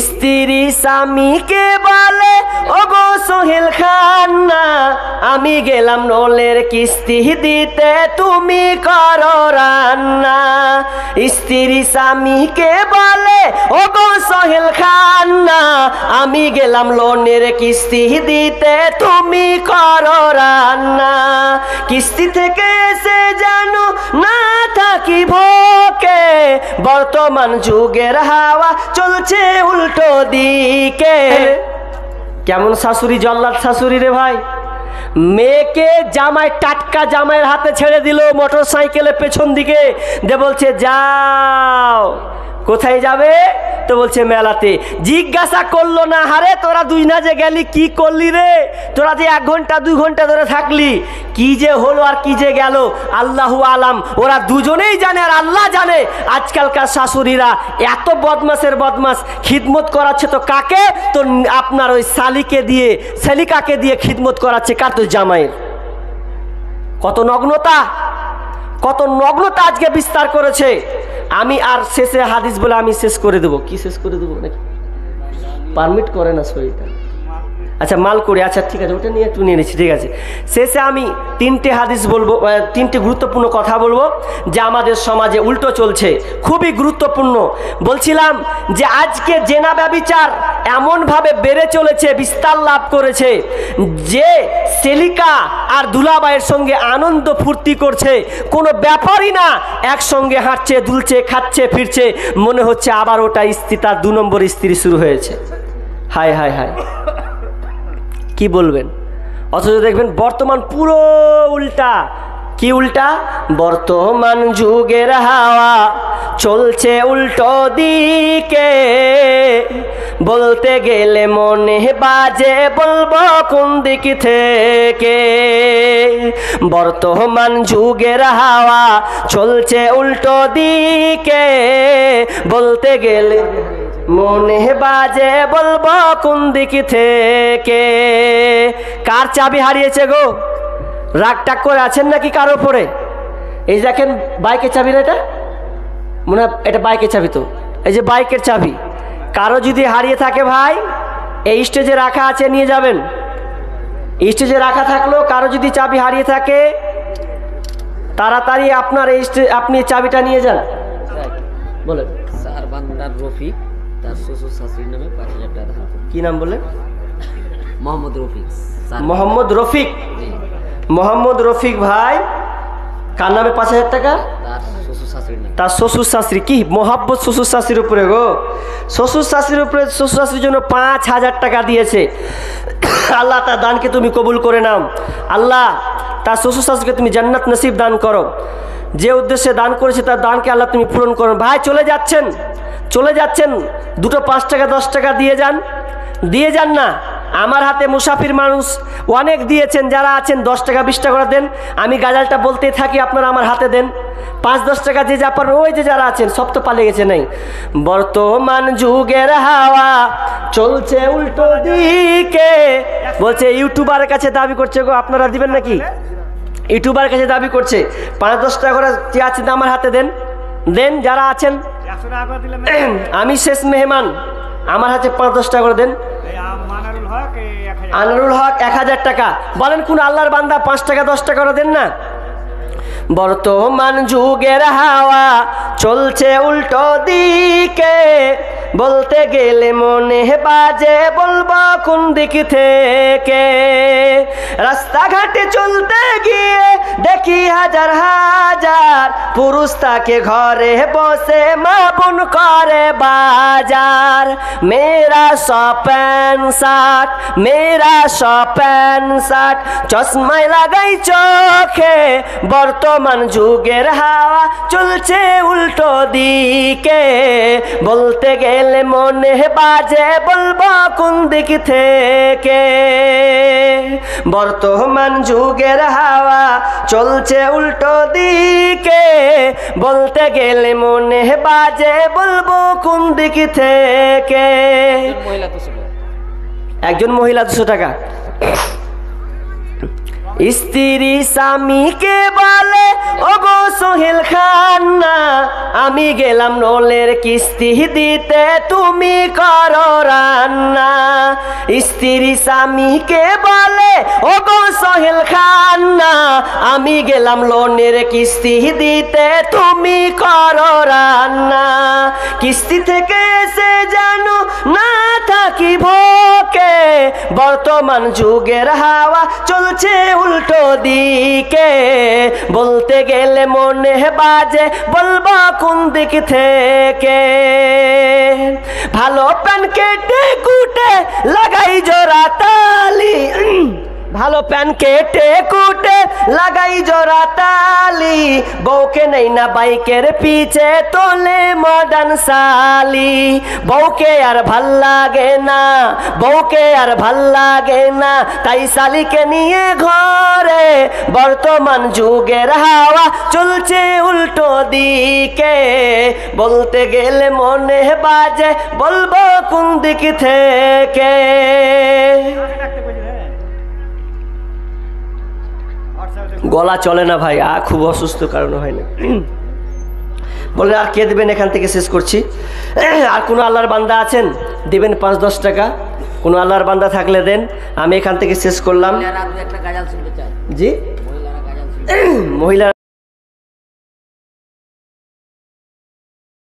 স্ত্রী স্বামীকে বলে ওগো সোহেল খান না, আমি গেলাম নলের কিস্তি দিতে, তুমি করো রান্না। স্ত্রী স্বামীকে বলে ওগো সোহেল খান না, আমি গেলাম লোনের কিস্তি দিতে, তুমি করো রান্না। কিস্তি থেকে এসে জানো না থাকি ভোকে, বর্তমান যুগের হাওয়া চলছে উল্টো দিকে। কেমন শাশুড়ি, জল্লাদ শাশুড়ি রে ভাই। মেয়েকে জামাই, টাটকা জামাইয়ের হাতে ছেড়ে দিল মোটর সাইকেলে পেছন দিকে দে, বলছে যাও। কোথায় যাবে? তো বলছে মেলাতে। জিজ্ঞাসা করলো না, হারে তোরা দুই না যে গেলি কি করলি রে, তোরা যে 1 ঘন্টা 2 ঘন্টা ধরে থাকলি, কি যে হলো আর কি যে গেল আল্লাহু আলাম। ওরা দুজনেই জানে আর আল্লাহ জানে। আজকালকার শাশুড়িরা এত বদমাসের বদমাস, খিদমত করাচ্ছে তো কাকে? তো আপনার ওই শালিকে দিয়ে, শালিকাকে দিয়ে খিদমত করাচ্ছে কার? তো জামাইয়ের। কত নগ্নতা, কত নগ্নতা আজকে বিস্তার করেছে। আমি আর শেষে হাদিস বলে আমি শেষ করে দেবো। কি শেষ করে দেবো নাকি? পারমিট করে না শরীরটা। আচ্ছা মাল করে, আচ্ছা ঠিক আছে, ওটা নিয়ে একটু নিয়ে নিচ্ছি, ঠিক আছে। শেষে আমি 3টে হাদিস বলবো, 3টে গুরুত্বপূর্ণ কথা বলবো যে আমাদের সমাজে উল্টো চলছে, খুবই গুরুত্বপূর্ণ। বলছিলাম যে আজকে জেনা ব্যভিচার এমনভাবে বেড়ে চলেছে, বিস্তার লাভ করেছে যে সেলিকা আর দুলাবাইয়ের সঙ্গে আনন্দ ফুর্তি করছে, কোনো ব্যাপারই না। একসঙ্গে হাঁটছে, দুলছে, খাচ্ছে, ফিরছে, মনে হচ্ছে আবার ওটা স্ত্রী, তার 2 নম্বর স্ত্রী শুরু হয়েছে। হায় হায় হায়, কি বলবেন? অথচ দেখবেন বর্তমান পুরো উল্টা। কি উল্টা? বর্তমান যুগের হাওয়া চলছে উল্টো দিকে, বলতে গেলে মনে বাজে, বলবো কোন দিক থেকে। বর্তমান যুগের হাওয়া চলছে উল্টো দিকে, বলতে গেলে মনে বাজে, বলবো কোন দিক থেকে। কার চাবি হারিয়েছে গো? রাগ টাগ করে আছেন নাকি কারো উপরে? এই দেখেন বাইকের চাবি না, এটা মনে হয় এটা বাইকের চাবি। তো এই যে বাইকের চাবি, কারো যদি হারিয়ে থাকে ভাই, এই স্টেজে রাখা আছে, নিয়ে যাবেন। স্টেজে রাখা থাকলো, কারো যদি চাবি হারিয়ে থাকে তাড়াতাড়ি আপনার এই আপনি চাবিটা নিয়ে যান। বলেন। স্যার বান্দার রফিক, তার শ্বশুর শাশুড়ির নামে 5,000 টাকা ধার। কি নাম বলেন? মোহাম্মদ রফিক। মোহাম্মদ রফিক। মোহাম্মদ রফিক ভাই কার নামে 5,000 টাকা? তার শ্বশুর শাশুড়ির নামে। তার শ্বশুর শাশুড়ি। কি মহাব্বত শ্বশুর শাশুড়ির উপরে গো! শ্বশুর শাশুড়ির উপরে, শ্বশুর শাশুড়ির জন্য 5,000 টাকা দিয়েছে। আল্লাহ তার দানকে তুমি কবুল করে নাও। আল্লাহ তার শ্বশুর শাশুড়িকে তুমি জান্নাত নসিব দান করো। যে উদ্দেশ্যে দান করেছে তার দানকে আল্লাহ তুমি পূরণ করো। ভাই চলে যাচ্ছেন, চলে যাচ্ছেন, দুটো 5 টাকা 10 টাকা দিয়ে যান, দিয়ে যান না। আমার হাতে মুসাফির মানুষ অনেক দিয়েছেন, যারা আছেন 10 টাকা 20 টাকা করে দেন। আমি গাজালটা বলতেই থাকি, আপনারা আমার হাতে দেন 5-10 টাকা যে যা পারেন। ওই যে যারা আছেন সব তো পালিয়ে গেছে নাই। বর্তমান যুগের হাওয়া চলছে উল্টো দিকে, বলছে ইউটিউবারের কাছে দাবি করছে গো, আপনারা দিবেন নাকি? ইউটিউবারের কাছে দাবি করছে 5-10 টাকা করে যে আছেন আমার হাতে দেন, দেন যারা আছেন। আমি শেষ মেহমান, আমার হাতে 5-10 টাকা করে দেন। আনারুল হক 1000 টাকা। বলেন কোন আল্লাহর বান্দা 5 টাকা 10 টাকা করে দেন না? বর্তমান যুগের হাওয়া চলছে উল্টো দিকে, বলতে গেলে মনে বাজে, বলবো কোন দিক থেকে। রাস্তাঘাটে চলতে গিয়ে দেখি হাজার হাজার পুরুষ তাকে ঘরে বসে মা বোন করে বাজার। মেরা সব প্যান্ট শার্ট, মেরা সব প্যান্ট শার্ট, চশমায় লাগাই চোখে, বর্তমান যুগের হাওয়া চলছে উল্টো দিকে, বলতে গেলে মনে বাজে, বলবো কোন দিক থেকে। বর্তমান যুগের হাওয়া চলছে উল্টো দিকে, বলতে গেলে মনে বাজে, বলবো কোন দিক থেকে। একজন মহিলা 200 টাকা। স্ত্রী স্বামীকে বলে ওগো সোহেল খান না আমি গেলাম নলের কিস্তি দিতে তুমি করো রান্না। স্ত্রী স্বামীকে বলে ওগো সোহেল খান না আমি গেলাম লোনের কিস্তি দিতে তুমি করো রান্না। কিস্তি থেকে এসে জানো না থাকি ভোকে বর্তমান যুগের হাওয়া চলছে উল্টো দিকে। বলতে গেলে মনে বাজে বলবো কোন দিক থেকে। ভালো প্যান কেটে কুটে লাগাই জোড়া তালি, ভালো প্যান কেটে কুটে লাগাই জোড়া তালি। বউকে নেই না বাইকের পিছে তোলে মডার্ন সালি। বউকে আর ভাল লাগে না, বউকে আর ভাল লাগে না, তাই শালিকে নিয়ে ঘরে বর্তমান যুগের হাওয়া চলছে উল্টো দিকে। বলতে গেলে মনে বাজে বলবো কোন দিক থেকে। গলা চলে না ভাই, খুব অসুস্থ কারণে হয় না। বলে আর কে দেবেন, এখান থেকে শেষ করছি। আর কোনো আল্লাহর বান্দা আছেন দিবেন 5-10 টাকা, কোনো আল্লাহর বান্দা থাকলে দেন, আমি এখান থেকে শেষ করলাম। একটা গাজাল শুনতে চাই। জি মহিলারা গাজাল শুনতে মহিলা